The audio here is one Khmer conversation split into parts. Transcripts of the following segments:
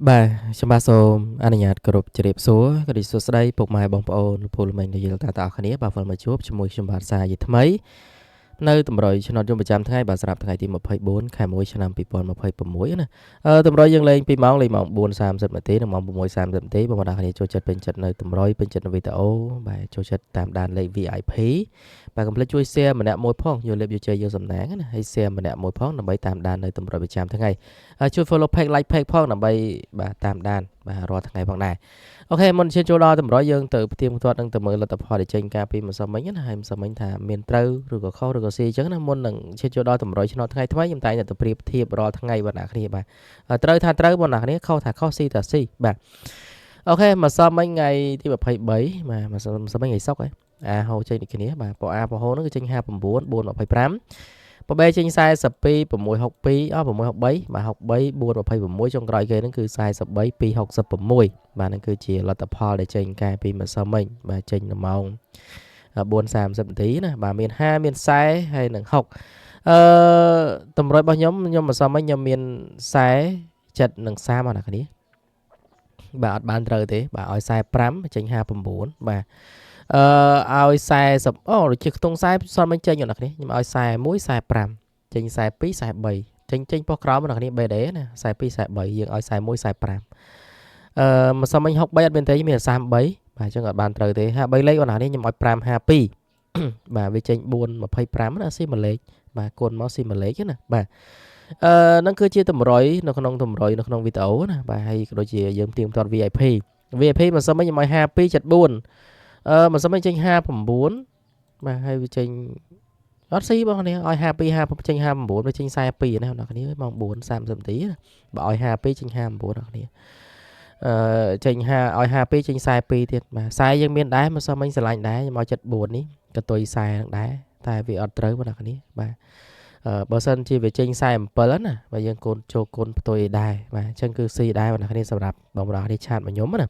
បាទខ្ញុំបាទសូមអនុញ្ញាតគោរពជម្រាបសួរក៏ដូចសួស្តីពុកម៉ែបងប្អូនលោកពូលោកមីងដែលយល់តាអស់គ្នាបាទវិលមកជួបជាមួយខ្ញុំបាទសាជាថ្មីនៅតម្រុយឆ្នោតយមប្រចាំថ្ងៃបាទសម្រាប់ថ្ងៃទី24ខែ1ឆ្នាំ2026ណាតម្រុយយើងលេងពីម៉ោងលេងម៉ោង4:30នាទីនិងម៉ោង6:30នាទីបងប្អូនគ្នាចូលចិត្តពេញចិត្តនៅតម្រុយពេញចិត្តនៅវីដេអូបាទចូលចិត្តតាមដានលេខ VIP បាទកុំភ្លេចជួយ share ម្នាក់មួយផងយកលេបយកជ័យយកសំណាងណាហើយ share ម្នាក់មួយផងដើម្បីតាមដាននៅតម្រុយប្រចាំថ្ងៃជួយ follow page like page ផងដើម្បីបាទតាមដានបាទរាល់ថ្ងៃផងដែរអូខេមុនឈានចូលដល់តម្រុយយើងទៅផ្ទៀងផ្ទាត់នឹងទៅមើលលទ្ធផលដែលចេញការពីម្សិលមិញណាហើយម្សិលមិញថាមានត្រូវឬក៏ខុសឬក៏ស៊ីអញ្ចឹងណាមុននឹងឈានចូលដល់តម្រុយឆ្នោតថ្ងៃថ្មីខ្ញុំតែងតែទៅប្រៀបធៀបរាល់ថ្ងៃបងប្អូនគ្នាបាទត្រូវថាត្រូវបងប្អូនគ្នាខុសថាខុសស៊ីថាស៊ីបាទអូខេម្សិលមិញថ្ងៃទី23បាទម្សិលមិញថ្ងៃសុក្រហ៎ហៅចេញដូចគ្នាបាទពអាពហោនោះគឺចេញ59 425បបេចេញ42 662 663បាទ63 426ចុងក្រោយគេហ្នឹងគឺ43 266បាទហ្នឹងគឺជាលទ្ធផលដែលចេញកាលពីម្សិលមិញបាទចេញនៅម៉ោង4:30នាទីណាបាទមាន50មាន40ហើយនឹង60តម្រុយរបស់ខ្ញុំម្សិលមិញខ្ញុំមាន40ចិត្តនឹង30បងប្អូនគ្នាបាទអត់បានត្រូវទេបាទឲ្យ45ចេញ59បាទឲ្យ40ដូចជាខ្ទង់40សល់មិនចេញបងប្អូនគ្នាខ្ញុំឲ្យ41 45ចេញ42 43ចេញប៉ុសក្រោមបងប្អូនគ្នា BD ណា42 43យើងឲ្យ41 45ម្សិលមិញ63អត់មានទេមាន33បាទអញ្ចឹងអត់បានត្រូវទេ53លេខបងប្អូនគ្នាខ្ញុំឲ្យ552បាទវាចេញ425ណាស៊ីមួយលេខបាទគុណមកស៊ីមួយលេខណាបាទហ្នឹងគឺជាតម្រុយនៅក្នុងតម្រុយនៅក្នុងវីដេអូណាបាទហើយក៏ដូចជាយើងទៀងទាត់ VIP ម្សិលមិញខ្ញុំឲ្យ52.74ម្សិលមិញចេញ59បាទហើយវាចេញអត់ស៊ីបងប្អូនឲ្យ52 50ចេញ59វាចេញ42ណាបងប្អូនគ្នាម៉ោង4:30នាទីបើឲ្យ52ចេញ59បងប្អូនគ្នាចេញ5ឲ្យ52ចេញ42ទៀតបាទ40យើងមានដែរម្សិលមិញស្រឡាញ់ដែរខ្ញុំឲ្យ74នេះក៏ទុយ40ហ្នឹងដែរតែវាអត់ត្រូវបងប្អូនគ្នាបាទបើសិនជាវាចេញ47ណាបើយើងកូនចូលគុណផ្ទុយដែរបាទអញ្ចឹងគឺស៊ីដែរបងប្អូនគ្នាសម្រាប់បងប្អូនគ្នាឆាតមកខ្ញុំណា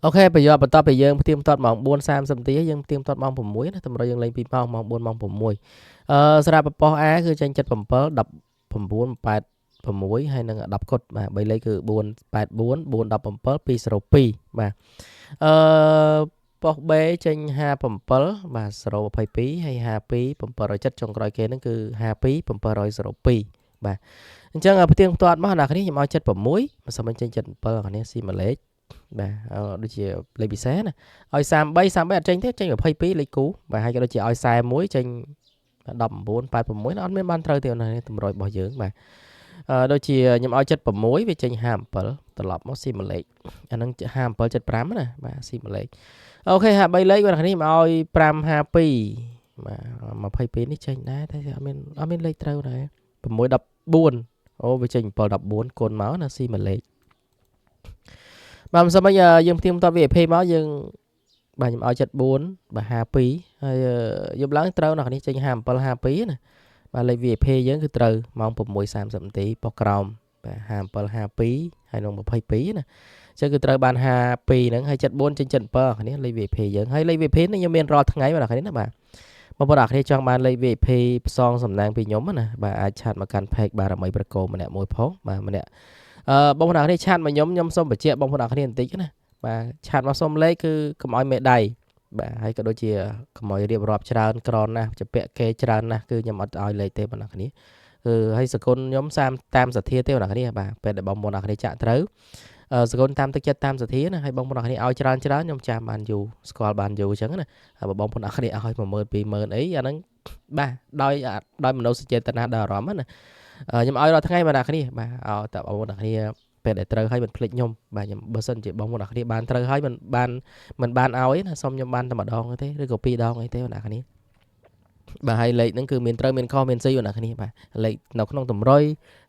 អូខេប្រយោជន៍បន្ទាប់ពីយើងផ្ទៀងផ្ទាត់ម៉ោង4:30នាទីយើងផ្ទៀងផ្ទាត់ម៉ោង6ណាតម្រូវយើងលេង2ម៉ោង4ម៉ោង6សម្រាប់ប្រព័ន្ធ A គឺចេញ77 19 86ហើយនឹង10គុតបាទ3លេខគឺ484 417 202បាទប៉ុស B ចេញ57បាទ022ហើយ52 770ចុងក្រោយគេហ្នឹងគឺ52 702បាទអញ្ចឹងផ្ទៀងផ្ទាត់មកអ្នកនេះខ្ញុំឲ្យ76មិនសមចេញ77អ្នកនេះស៊ីមួយលេខបាទដូចជាលេខពិសេសណាឲ្យ33អត់ចេញទេចេញ22លេខគូបាទហើយក៏ដូចជាឲ្យ41ចេញ19 86អត់មានបានត្រូវទេនេះតម្រុយរបស់យើងបាទដូចជាខ្ញុំឲ្យ76វាចេញ57ត្រឡប់មកស៊ីមួយលេខអាហ្នឹង57 75ណាបាទស៊ីមួយលេខអូខេ53លេខបងប្អូននេះមកឲ្យ552បាទ22នេះចេញដែរតែអត់មានលេខត្រូវដែរ614អូវាចេញ714គុណមកណាស៊ីមួយលេខបាទមិនសមអីយើងផ្ទៀងផ្ទាត់ VIP មកយើងបាទខ្ញុំឲ្យ74បាទ52ហើយយប់ឡើងត្រូវអ្នកនេះចេញ57 52ណាបាទលេខ VIP យើងគឺត្រូវម៉ោង6:30នាទីប៉ុសក្រោមបាទ57 52ហើយនឹង22ណាចឹងគឺត្រូវបាន52ហ្នឹងហើយ74ចេញ77នេះលេខ VIP យើងហើយលេខ VIP នេះខ្ញុំមានរាល់ថ្ងៃបាទអ្នកនេះណាបាទបងប្អូនអ្នកនេះចង់បានលេខ VIP ផ្សងសំណាងពីខ្ញុំណាបាទអាចឆាតមកកាន់ page បារមីប្រកោម្នាក់មួយផងបាទម្នាក់បងប្អូនអ្នកនេះឆាតមកខ្ញុំសូមបញ្ជាក់បងប្អូនអ្នកនេះបន្តិចណាបាទឆាតមកសុំលេខគឺកុំឲ្យមេដៃបាទហើយក៏ដូចជាកុំឲ្យរៀបរាប់ច្រើនក្រណាស់ជាពាក់គេច្រើនណាស់គឺខ្ញុំអត់ឲ្យលេខទេបងប្អូនអ្នកនេះគឺឲ្យសគុណខ្ញុំតាមសទ្ធាទេបងប្អូនអ្នកនេះបាទពេលដែលបងប្អូនអ្នកនេះចាក់ត្រូវសគុណតាមទឹកចិត្តតាមសទ្ធាណាហើយបងប្អូនអ្នកនេះឲ្យច្រើនខ្ញុំចាំបានយូរស្គាល់បានយូរអញ្ចឹងណាហើយបងប្អូនអ្នកនេះឲ្យ10000 20000អីអាហ្នឹងបាទដោយមនោសញ្ចេតនាដល់អារម្មណ៍ណាខ្ញុំឲ្យរាល់ថ្ងៃបងប្អូនអ្នកនេះបាទឲ្យតែបងប្អូនអ្នកនេះពេលដែលត្រូវឲ្យមិនភ្លេចខ្ញុំបាទខ្ញុំបើសិនជាបងប្អូនអ្នកនេះបានត្រូវឲ្យមិនបានឲ្យណាសុំខ្ញុំបានតែម្ដងទេឬក៏2ដងអីទេបងប្អូនអ្នកនេះបាទហើយលេខហ្នឹងគឺមានត្រូវមានខុសមានស៊ីបងប្អូនអ្នកនេះបាទលេខនៅក្នុងតម្រុយ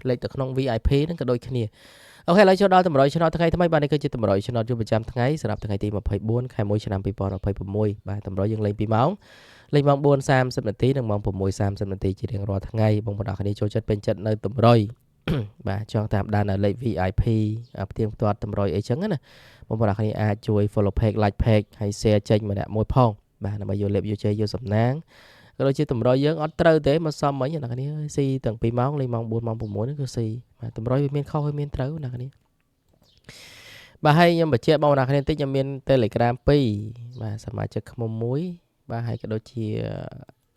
លេខទៅក្នុង VIP ហ្នឹងក៏ដូចគ្នាអូខេឥឡូវចូលដល់តម្រុយឆ្នោតថ្ងៃថ្មីបាទនេះគឺជាតម្រុយឆ្នោតយប់ប្រចាំថ្ងៃសម្រាប់ថ្ងៃទី24ខែ1ឆ្នាំ2026បាទតម្រុយយើងលេង2ម៉ោងលេងម៉ោង4:30នាទីនិងម៉ោង6:30នាទីជារៀងរាល់ថ្ងៃបងប្អូនគ្នាចូលចិត្តពេញចិត្តនៅតម្រុយបាទចង់តាមដាននៅលេខ VIP ផ្ទៀងផ្ទាត់តម្រុយអីចឹងណាបងប្អូនគ្នាអាចជួយ follow page like page ហើយ share ចេញម្នាក់មួយផងបាទដើម្បីយកលេបយកជ័យយកសំណាង ក៏ដូចជាតម្រុយយើងអត់ត្រូវទេមកសមមិញអ្នកគ្នាស៊ីទាំង2ម៉ោងលេងម៉ោង4ម៉ោង6ហ្នឹងគឺស៊ីបាទតម្រុយវាមានខុសវាមានត្រូវអ្នកគ្នាបាទហើយខ្ញុំបញ្ជាក់បងប្អូនអ្នកគ្នាបន្តិចខ្ញុំមាន Telegram 2បាទសមាជិកខ្មុំ1បាទហើយក៏ដូចជា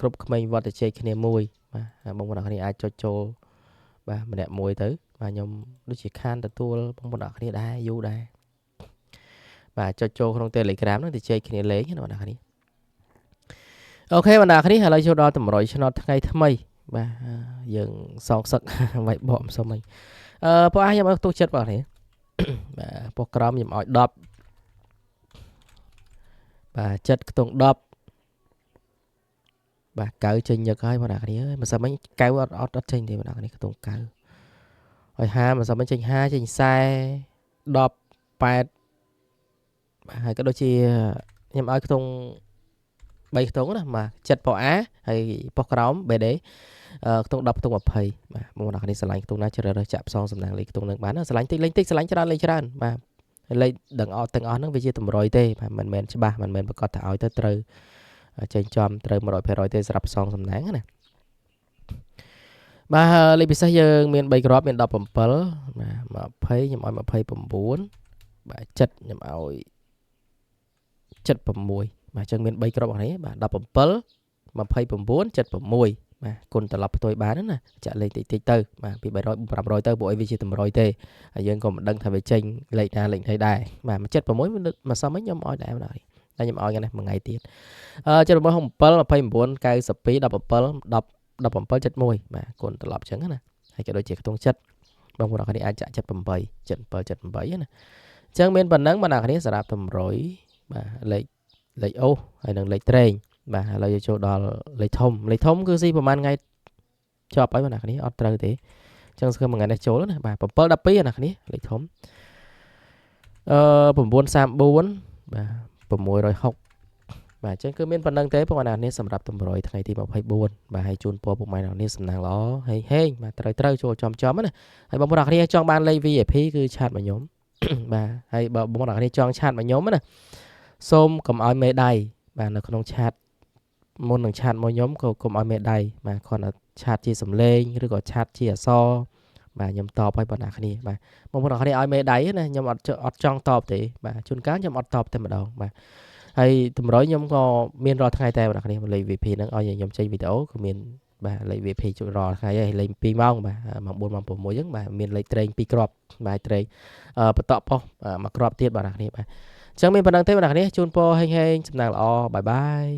គ្រប់ក្មេងវត្តជ័យគ្នាមួយបាទបងប្អូនអ្នកគ្នាអាចចុចចូលបាទម្នាក់មួយទៅបាទខ្ញុំដូចជាខានទទួលបងប្អូនអ្នកគ្នាដែរយូរដែរបាទចុចចូលក្នុង Telegram ហ្នឹងទៅជ័យគ្នាលេងណាបងប្អូនអ្នកគ្នាអូខេបងប្អូនអ្នកគ្នាឥឡូវចូលដល់តម្រុយឆ្នោតថ្ងៃថ្មីបាទយើងសងសឹកវាយបកមិនសុំអីពួកអាខ្ញុំឲ្យទុកចិត្តបងប្អូននេះបាទពោះក្រមខ្ញុំឲ្យ10បាទចិត្តខ្ទង់10បាទកៅចេញញឹកហើយបងប្អូនគ្នាអើយមិនសិនមិញកៅអត់ចេញទេបងប្អូនគ្នាខ្ទង់កៅហើយ50មិនសិនមិញចេញ50ចេញ40 10 8បាទហើយក៏ដូចជាខ្ញុំឲ្យខ្ទង់3ខ្ទង់ណាបាទចិត្តពោះអាហើយពោះក្រម BD ខ្ទង់10ខ្ទង់20បាទបងប្អូនគ្នាស្រឡាញ់ខ្ទង់ណាជ្រើសរើសចាក់ផ្សងសំណាងលេខខ្ទង់នឹងបានស្រឡាញ់តិចលេងតិចស្រឡាញ់ច្រើនលេងច្រើនបាទលេខទាំងអស់ហ្នឹងវាជាតម្រុយទេបាទមិនមែនច្បាស់មិនមែនប្រកាសថាឲ្យទៅត្រូវចេញចំត្រូវ 100% ទេសម្រាប់ផ្សងសំណាងណាបាទលេខពិសេសយើងមាន3គ្រាប់មាន17បាទ20ខ្ញុំឲ្យ29បាទចិត្តខ្ញុំឲ្យ76បាទអញ្ចឹងមាន3គ្រាប់ហ្នឹងបាទ17 29 76បាទគុណត្រឡប់ផ្ទុយបានណាចាក់លេខតិចតិចទៅបាទពី300 500ទៅពួកអីវាជាតម្រុយទេហើយយើងក៏មិនដឹងថាវាចេញលេខណាលេខណីដែរបាទ76មកសមខ្ញុំឲ្យដែរបងតែខ្ញុំឲ្យហ្នឹងមួយថ្ងៃទៀត76 7 29 92 17 71បាទគុណត្រឡប់អញ្ចឹងណាហើយក៏ដូចជាខ្ទង់ចិត្តបងប្អូនអ្នកគ្នាអាចចាក់78 77 78ណាអញ្ចឹងមានប៉ុណ្ណឹងបងប្អូនអ្នកគ្នាសម្រាប់តម្រុយបាទលេខអូសហើយនឹងលេខត្រេងបាទឥឡូវយើងចូលដល់លេខធំគឺស៊ីប្រហែលថ្ងៃជាប់ហើយបងប្អូនគ្នាអត់ត្រូវទេអញ្ចឹងស្គាល់មួយថ្ងៃនេះចូលណាបាទ7 12អ្នកគ្នាលេខធំ934បាទ660បាទអញ្ចឹងគឺមានប៉ុណ្្នឹងទេបងប្អូនអ្នកសម្រាប់តម្រុយថ្ងៃទី24បាទហើយជូនពរពុកម៉ែអ្នកសំណាងល្អហេងបាទត្រូវចូលចំណាហើយបងប្អូនអ្នកចង់បានលេខ VIP គឺឆាតមកខ្ញុំបាទហើយបើបងប្អូនអ្នកចង់ឆាតមកខ្ញុំណាសូមកុំឲ្យមេដៃបាទនៅក្នុងឆាតមុននឹងឆាតមកខ្ញុំក៏កុំឲ្យមេដៃបាទគ្រាន់តែឆាតជាសំឡេងឬក៏ឆាតជាអក្សរបាទខ្ញុំតបឲ្យបងប្អូនគ្នាបាទបងប្អូនគ្នាឲ្យមេដៃណាខ្ញុំអត់ចង់តបទេបាទជួនកាលខ្ញុំអត់តបតែម្ដងបាទហើយតម្រុយខ្ញុំក៏មានរាល់ថ្ងៃតែបងប្អូនគ្នាលេខ VP ហ្នឹងឲ្យខ្ញុំចេញវីដេអូគឺមានបាទលេខ VP ជួយរាល់ថ្ងៃហើយលេខ2ម៉ោងបាទម៉ោង4ម៉ោង6អញ្ចឹងបាទមានលេខត្រេង2គ្រាប់បាទត្រេងបន្តប៉ុសមួយគ្រាប់ទៀតបងប្អូនគ្នាបាទអញ្ចឹងមានប៉ុណ្្នឹងទេបងប្អូនគ្នាជូនពរហេងសំណាងល្អបាយបាយ